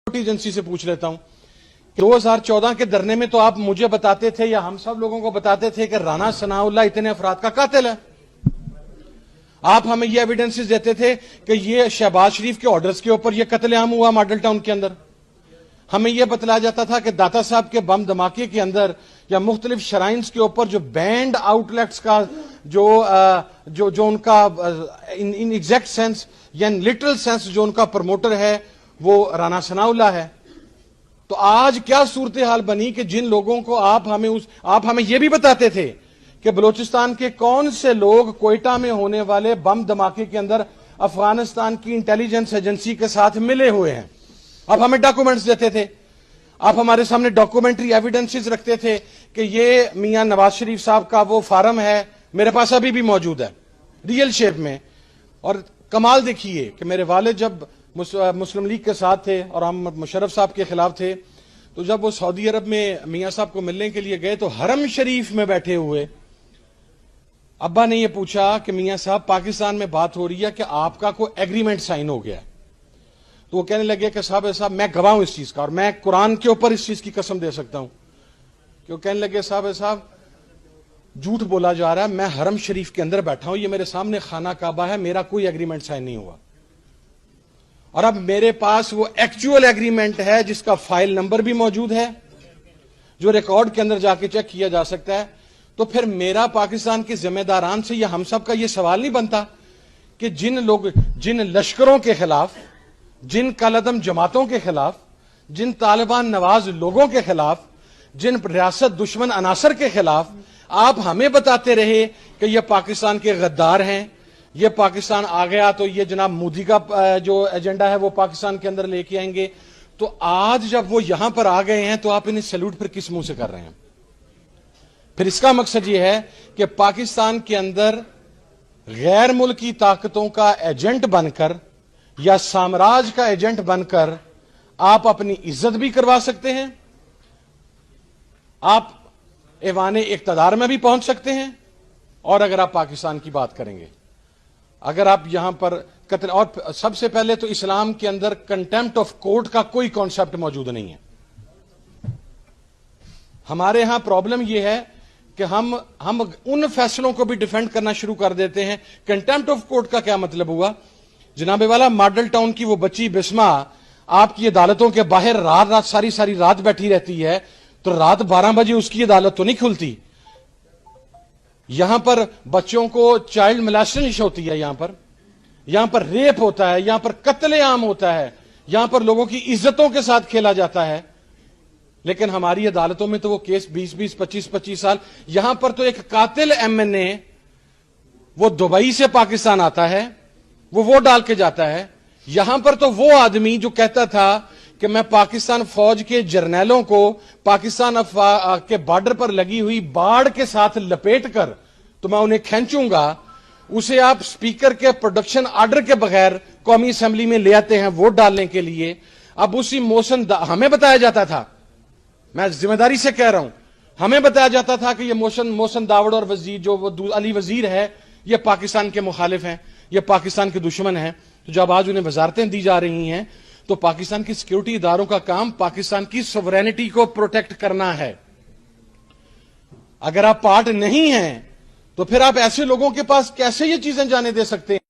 Agency से पूछ लेता हूं। 2014 के धरने में तो आप मुझे बताते थे या हम सब लोगों को बताते थे कि राना सनाउल्लाह इतने अफराद का कातिल है। आप हमें ये एविडेंसेस देते थे कि ये शहबाज शरीफ के ऑर्डर्स के ऊपर ये कत्लेआम हुआ मॉडल टाउन के अंदर। हमें यह बतलाया जाता था कि दाता साहब के बम धमाके के अंदर या मुख्तलिफ शराइन्स के ऊपर जो बैंड आउटलेट्स का जो उनका इन एग्जैक्ट सेंस या इन लिटरल सेंस जो उनका प्रमोटर है वो राना सनाउल्लाह है। तो आज क्या सूरत हाल बनी कि जिन लोगों को आप हमें यह भी बताते थे कि बलूचिस्तान के कौन से लोग कोयटा में होने वाले बम धमाके के अंदर अफगानिस्तान की इंटेलिजेंस एजेंसी के साथ मिले हुए हैं। आप हमें डॉक्यूमेंट्स देते थे, आप हमारे सामने डॉक्यूमेंट्री एविडेंसेस रखते थे कि ये मियां नवाज शरीफ साहब का वो फार्म है, मेरे पास अभी भी मौजूद है रियल शेप में। और कमाल देखिए कि मेरे वालिद जब मुस्लिम लीग के साथ थे और हम मुशर्रफ साहब के खिलाफ थे, तो जब वो सऊदी अरब में मियां साहब को मिलने के लिए गए तो हरम शरीफ में बैठे हुए अब्बा ने ये पूछा कि मियां साहब पाकिस्तान में बात हो रही है कि आपका कोई एग्रीमेंट साइन हो गया। तो वो कहने लगे कि साहब मैं गवाह हूं इस चीज का और मैं कुरान के ऊपर इस चीज की कसम दे सकता हूं कि वो कहने लगे साहब झूठ बोला जा रहा है, मैं हरम शरीफ के अंदर बैठा हूं, ये मेरे सामने खाना काबा है, मेरा कोई एग्रीमेंट साइन नहीं हुआ। और अब मेरे पास वो एक्चुअल एग्रीमेंट है जिसका फाइल नंबर भी मौजूद है, जो रिकॉर्ड के अंदर जाके चेक किया जा सकता है। तो फिर मेरा पाकिस्तान के जिम्मेदारान से या हम सब का ये सवाल नहीं बनता कि जिन लश्करों के खिलाफ, जिन कालदम जमातों के खिलाफ, जिन तालिबान नवाज लोगों के खिलाफ, जिन रियासत दुश्मन अनासर के खिलाफ आप हमें बताते रहे कि ये पाकिस्तान के गद्दार हैं, ये पाकिस्तान आ गया तो ये जनाब मोदी का जो एजेंडा है वो पाकिस्तान के अंदर लेके आएंगे। तो आज जब वो यहां पर आ गए हैं तो आप इन्हें सैल्यूट फिर किस मुंह से कर रहे हैं? फिर इसका मकसद ये है कि पाकिस्तान के अंदर गैर मुल्की ताकतों का एजेंट बनकर या साम्राज्य का एजेंट बनकर आप अपनी इज्जत भी करवा सकते हैं, आप ऐवाने इक्तदार में भी पहुंच सकते हैं। और अगर आप पाकिस्तान की बात करेंगे, अगर आप यहां पर कत्ल, और सबसे पहले तो इस्लाम के अंदर कंटेम्प्ट ऑफ कोर्ट का कोई कॉन्सेप्ट मौजूद नहीं है। हमारे यहां प्रॉब्लम यह है कि हम उन फैसलों को भी डिफेंड करना शुरू कर देते हैं। कंटेम्प्ट ऑफ कोर्ट का क्या मतलब हुआ? जनाबे वाला मॉडल टाउन की वो बच्ची बिस्मा आपकी अदालतों के बाहर रात सारी रात बैठी रहती है, तो रात 12 बजे उसकी अदालत तो नहीं खुलती। यहां पर बच्चों को चाइल्ड मोलेस्टेशन होती है, यहां पर रेप होता है, यहां पर कत्लेआम होता है, यहां पर लोगों की इज्जतों के साथ खेला जाता है। लेकिन हमारी अदालतों में तो वो केस 20-20, 25-25 साल। यहां पर तो एक कातिल एमएनए वो दुबई से पाकिस्तान आता है, वो वोट डाल के जाता है। यहां पर तो वो आदमी जो कहता था कि मैं पाकिस्तान फौज के जर्नैलों को पाकिस्तान के बॉर्डर पर लगी हुई बाढ़ के साथ लपेट कर तो मैं उन्हें खींचूंगा, उसे आप स्पीकर के प्रोडक्शन ऑर्डर के बगैर कौमी असेंबली में ले आते हैं वोट डालने के लिए। अब उसी मोशन हमें बताया जाता था, मैं जिम्मेदारी से कह रहा हूं, हमें बताया जाता था कि ये मोशन दावड़ और वजीर जो अली वजीर है ये पाकिस्तान के मुखालिफ हैं, ये पाकिस्तान के दुश्मन हैं। तो जब आज उन्हें वजारतें दी जा रही हैं तो पाकिस्तान की सिक्योरिटी इदारों का काम पाकिस्तान की सॉवरेनिटी को प्रोटेक्ट करना है। अगर आप पार्ट नहीं हैं तो फिर आप ऐसे लोगों के पास कैसे ये चीजें जाने दे सकते हैं?